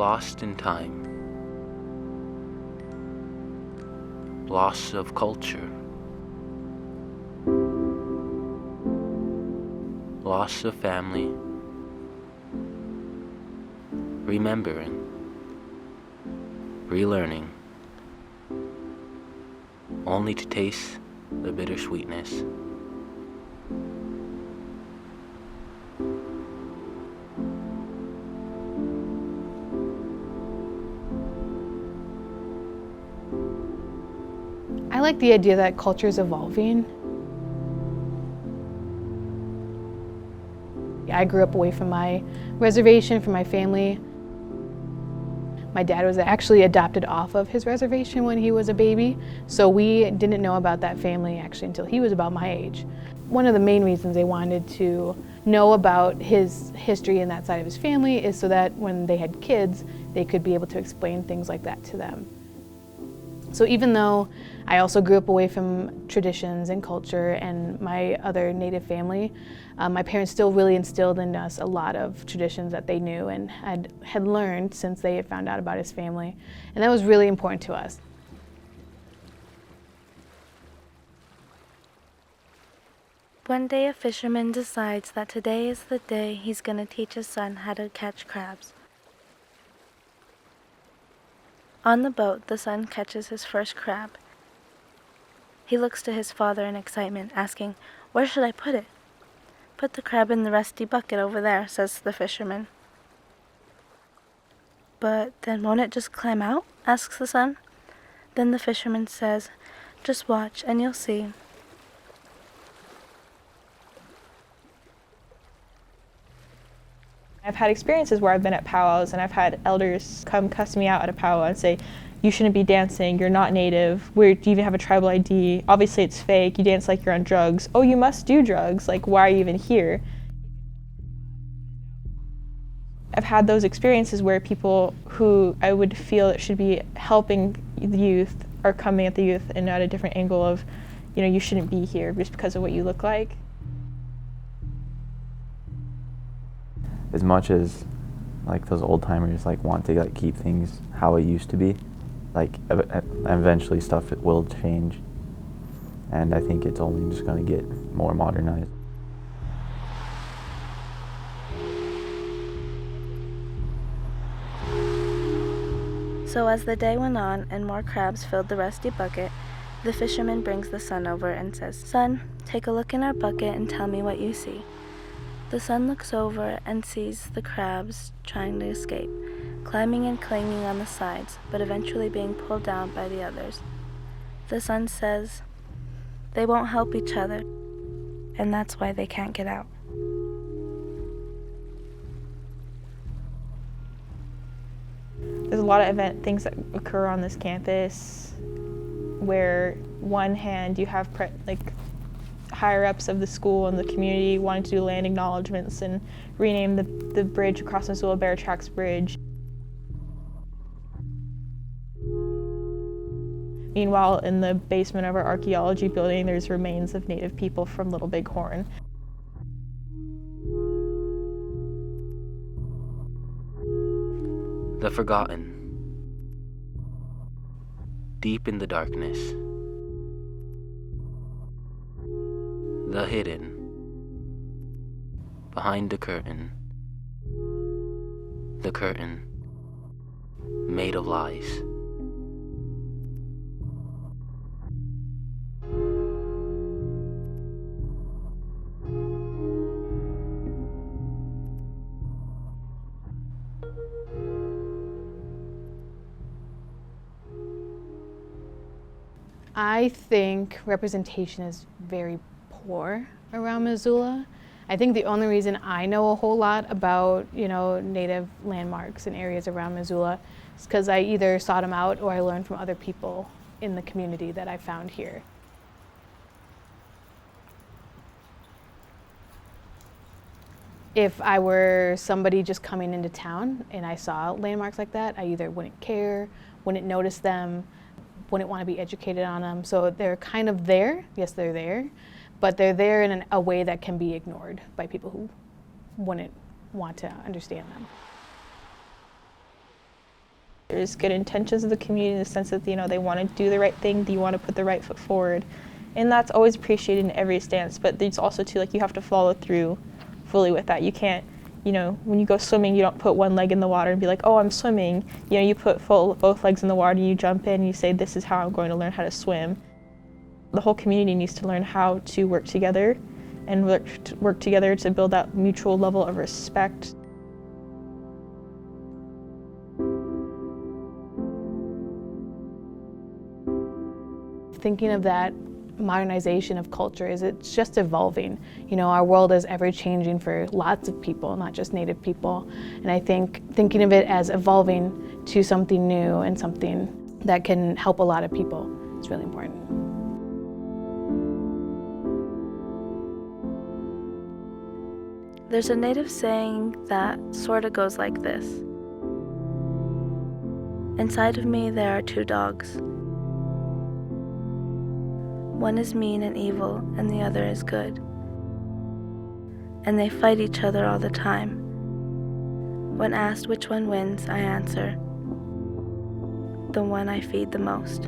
Lost in time. Loss of culture. Loss of family. Remembering. Relearning. Only to taste the bittersweetness. I like the idea that culture is evolving. I grew up away from my reservation, from my family. My dad was actually adopted off of his reservation when he was a baby, so we didn't know about that family actually until he was about my age. One of the main reasons they wanted to know about his history and that side of his family is so that when they had kids, they could be able to explain things like that to them. So even though I also grew up away from traditions and culture and my other Native family, my parents still really instilled in us a lot of traditions that they knew and had learned since they had found out about his family. And that was really important to us. One day a fisherman decides that today is the day he's going to teach his son how to catch crabs. On the boat, the son catches his first crab. He looks to his father in excitement, asking, "Where should I put it?" "Put the crab in the rusty bucket over there," says the fisherman. "But then won't it just climb out?" asks the son. Then the fisherman says, "Just watch and you'll see." I've had experiences where I've been at powwows and I've had elders come cuss me out at a powwow and say, "You shouldn't be dancing, you're not native, do you even have a tribal ID? Obviously it's fake, you dance like you're on drugs. Oh, you must do drugs, like why are you even here?" I've had those experiences where people who I would feel that should be helping the youth are coming at the youth and at a different angle of, you shouldn't be here just because of what you look like. As much as those old timers want to keep things how it used to be, eventually stuff will change, and I think it's only just going to get more modernized. So as the day went on and more crabs filled the rusty bucket, the fisherman brings the son over and says, "Son, take a look in our bucket and tell me what you see." The son looks over and sees the crabs trying to escape, climbing and clinging on the sides, but eventually being pulled down by the others. The son says, "They won't help each other, and that's why they can't get out." There's a lot of things that occur on this campus where one hand you have higher-ups of the school and the community wanting to do land acknowledgements and rename the bridge across Missoula Bear Tracks Bridge. Meanwhile, in the basement of our archaeology building, there's remains of Native people from Little Bighorn. The forgotten. Deep in the darkness. The hidden. Behind the curtain. The curtain. Made of lies. I think representation is very poor around Missoula. I think the only reason I know a whole lot about, Native landmarks and areas around Missoula is because I either sought them out or I learned from other people in the community that I found here. If I were somebody just coming into town and I saw landmarks like that, I either wouldn't care, wouldn't notice them, wouldn't want to be educated on them. So they're kind of there. Yes, they're there, but they're there in a way that can be ignored by people who wouldn't want to understand them. There's good intentions of the community in the sense that, they want to do the right thing, you want to put the right foot forward. And that's always appreciated in every stance, but there's also too, you have to follow through fully with that. You can't, when you go swimming, you don't put one leg in the water and be like, oh, I'm swimming. You put both legs in the water and you jump in and you say, this is how I'm going to learn how to swim. The whole community needs to learn how to work together and work together to build that mutual level of respect. Thinking of that modernization of culture is it's just evolving. Our world is ever changing for lots of people, not just Native people. And I think thinking of it as evolving to something new and something that can help a lot of people is really important. There's a Native saying that sort of goes like this. Inside of me there are two dogs. One is mean and evil, and the other is good. And they fight each other all the time. When asked which one wins, I answer, the one I feed the most.